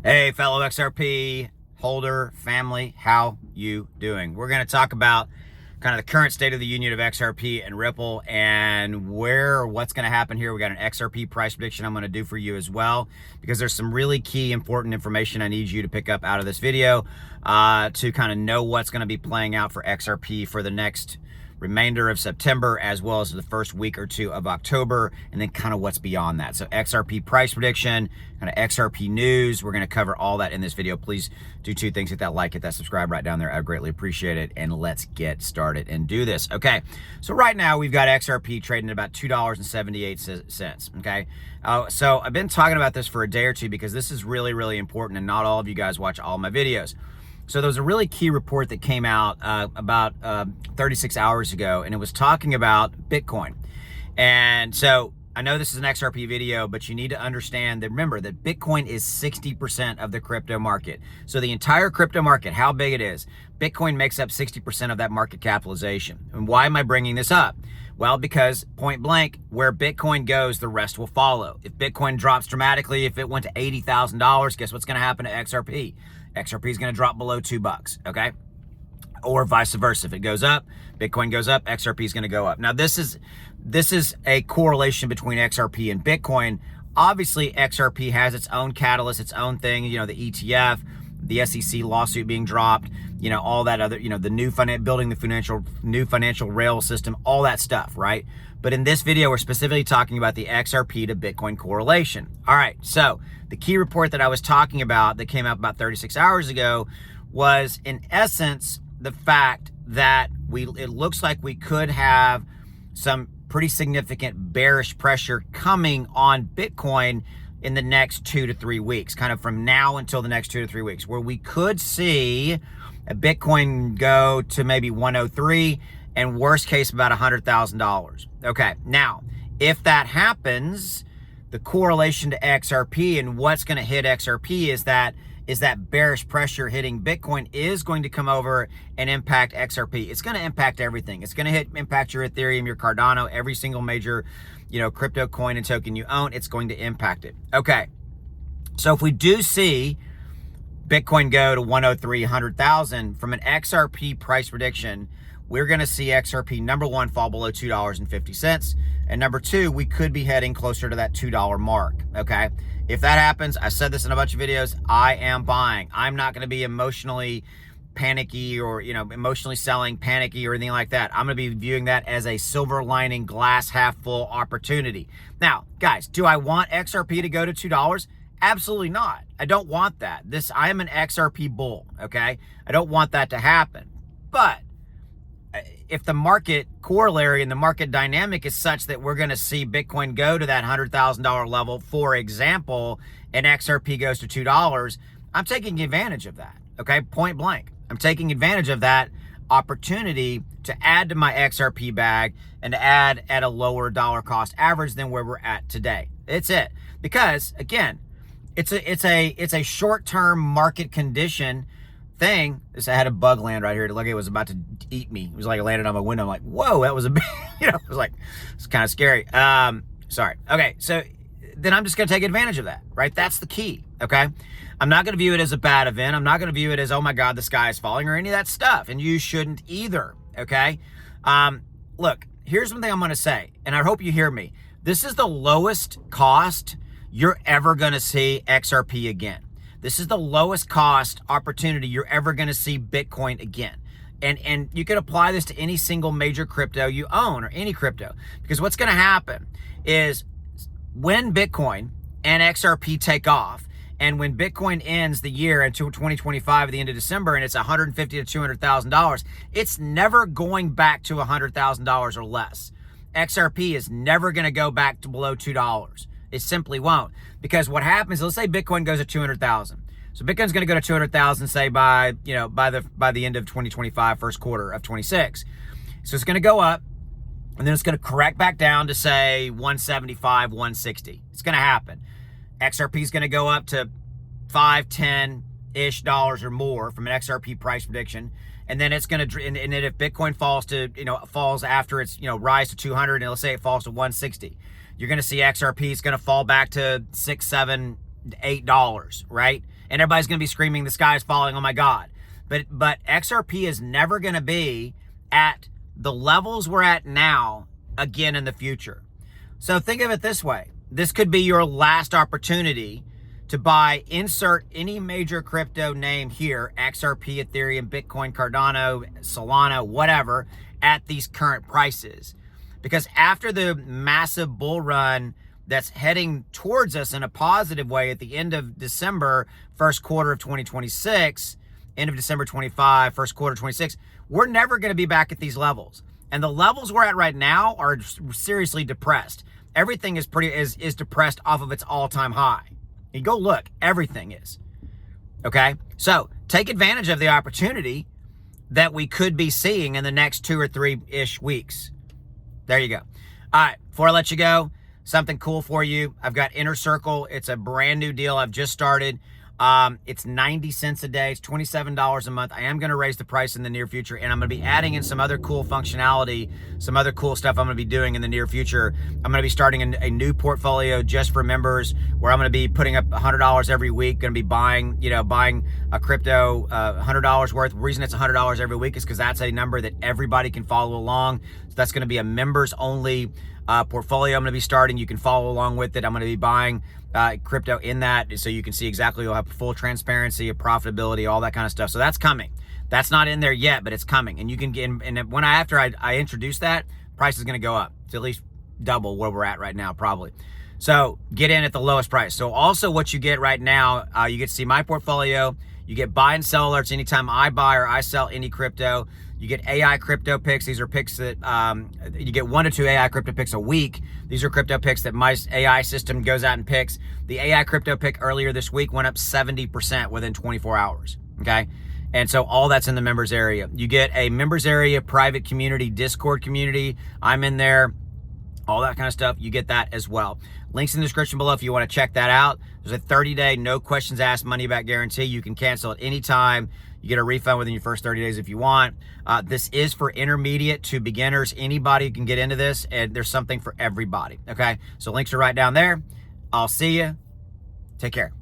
Hey, fellow XRP holder family, how you doing? We're going to talk about kind of the current state of the union of XRP and Ripple and what's going to happen here. We got an XRP price prediction I'm going to do for you as well, because there's some really key important information I need you to pick up out of this video to kind of know what's going to be playing out for XRP for the next remainder of September, as well as the first week or two of October, and then kind of what's beyond that. So XRP price prediction, kind of XRP news. We're going to cover all that in this video. Please do two things: hit that like, hit that subscribe right down there. I greatly appreciate it. And let's get started and do this. Okay. So right now we've got XRP trading at about $2.78. Okay. So I've been talking about this for a day or two because this is really, really important, and not all of you guys watch all my videos. So there was a really key report that came out about 36 hours ago, and it was talking about Bitcoin. And so I know this is an XRP video, but you need to understand that, remember, that Bitcoin is 60% of the crypto market. So the entire crypto market, how big it is, Bitcoin makes up 60% of that market capitalization. And why am I bringing this up? Well, because point blank, where Bitcoin goes, the rest will follow. If Bitcoin drops dramatically, if it went to $80,000, guess what's going to happen to XRP? XRP is going to drop below $2, okay? Or vice versa. If it goes up, Bitcoin goes up, XRP is going to go up. Now, this is a correlation between XRP and Bitcoin. Obviously, XRP has its own catalyst, its own thing, you know, the ETF, the SEC lawsuit being dropped, you know, all that other, you know, the building the new financial rail system, all that stuff, right? But in this video, we're specifically talking about the XRP to Bitcoin correlation. All right, so the key report that I was talking about that came out about 36 hours ago was, in essence, the fact that it looks like we could have some pretty significant bearish pressure coming on Bitcoin in the next 2 to 3 weeks, kind of from now until the next 2 to 3 weeks, where we could see a Bitcoin go to maybe 103 and worst case about $100,000. Okay, now, if that happens, the correlation to XRP and what's going to hit XRP is that bearish pressure hitting Bitcoin is going to come over and impact XRP. It's going to impact everything. It's going to impact your Ethereum, your Cardano, every single major, you know, crypto coin and token you own. It's going to impact it. Okay, so if we do see Bitcoin go to 103, 100,000 from an XRP price prediction, we're going to see XRP, number one, fall below $2.50. And number two, we could be heading closer to that $2 mark. Okay. If that happens, I said this in a bunch of videos, I am buying. I'm not going to be emotionally panicky or, you know, emotionally selling panicky or anything like that. I'm going to be viewing that as a silver lining, glass half full opportunity. Now, guys, do I want XRP to go to $2? Absolutely not. I don't want that. I am an XRP bull. Okay. I don't want that to happen. But if the market corollary and the market dynamic is such that we're going to see Bitcoin go to that $100,000 level, for example, and XRP goes to $2, I'm taking advantage of that. Okay, point blank. I'm taking advantage of that opportunity to add to my XRP bag and to add at a lower dollar cost average than where we're at today. It's it. Because again, it's a short-term market condition thing. I had a bug land right here. Look, it was about to eat me. It was like it landed on my window. I'm like, whoa, that was a big, you know, it was like, it's kind of scary. Sorry. Okay. So then I'm just going to take advantage of that, right? That's the key. Okay. I'm not going to view it as a bad event. I'm not going to view it as, oh my God, the sky is falling or any of that stuff. And you shouldn't either. Okay. Look, here's one thing I'm going to say, and I hope you hear me. This is the lowest cost you're ever going to see XRP again. This is the lowest cost opportunity you're ever going to see Bitcoin again. And you can apply this to any single major crypto you own or any crypto. Because what's going to happen is when Bitcoin and XRP take off, and when Bitcoin ends the year until 2025 at the end of December, and it's $150,000 to $200,000, it's never going back to $100,000 or less. XRP is never going to go back to below $2. It simply won't. Because what happens, let's say Bitcoin goes to 200,000. So Bitcoin's going to go to 200,000, say by the end of 2025, first quarter of 26. So it's going to go up, and then it's going to correct back down to say 175, 160. It's going to happen. XRP is going to go up to $5, $10-ish or more from an XRP price prediction. And then it's going to, and then if Bitcoin falls after its, rise to 200, and let's say it falls to 160, you're going to see XRP is going to fall back to $6, $7, $8, right? and everybody's going to be screaming, the sky is falling, oh my God. But XRP is never going to be at the levels we're at now again in the future. So think of it this way. This could be your last opportunity to buy, insert any major crypto name here, XRP, Ethereum, Bitcoin, Cardano, Solana, whatever, at these current prices. Because after the massive bull run that's heading towards us in a positive way at the end of December, first quarter of 2026, end of December 25, first quarter 26, we're never going to be back at these levels. And the levels we're at right now are seriously depressed. Everything is depressed off of its all-time high. You go look, everything is. Okay? So take advantage of the opportunity that we could be seeing in the next 2 or 3-ish weeks. There you go. All right, before I let you go, something cool for you. I've got Inner Circle. It's a brand new deal I've just started. It's 90 cents a day. It's $27 a month. I am going to raise the price in the near future, and I'm going to be adding in some other cool functionality, some other cool stuff I'm going to be doing in the near future. I'm going to be starting a new portfolio just for members where I'm going to be putting up $100 every week, going to be buying a crypto, $100 worth. The reason it's $100 every week is because that's a number that everybody can follow along. So that's going to be a members only portfolio I'm going to be starting. You can follow along with it. I'm going to be buying crypto in that, so you can see exactly. You'll have full transparency of profitability, all that kind of stuff. So that's coming. That's not in there yet, but it's coming. And you can get, and when after I introduce that, price is going to go up to at least double where we're at right now, probably. So get in at the lowest price. So also what you get right now, you get to see my portfolio. You get buy and sell alerts anytime I buy or I sell any crypto. You get AI crypto picks. These are picks that you get 1 to 2 AI crypto picks a week. These are crypto picks that my AI system goes out and picks. The AI crypto pick earlier this week went up 70% within 24 hours. Okay. And so all that's in the members area. You get a members area, private community, Discord community. I'm in there. All that kind of stuff. You get that as well. Links in the description below if you want to check that out. There's a 30-day, no questions asked, money back guarantee. You can cancel at any time. You get a refund within your first 30 days if you want. This is for intermediate to beginners. Anybody can get into this, and there's something for everybody. Okay, so links are right down there. I'll see you. Take care.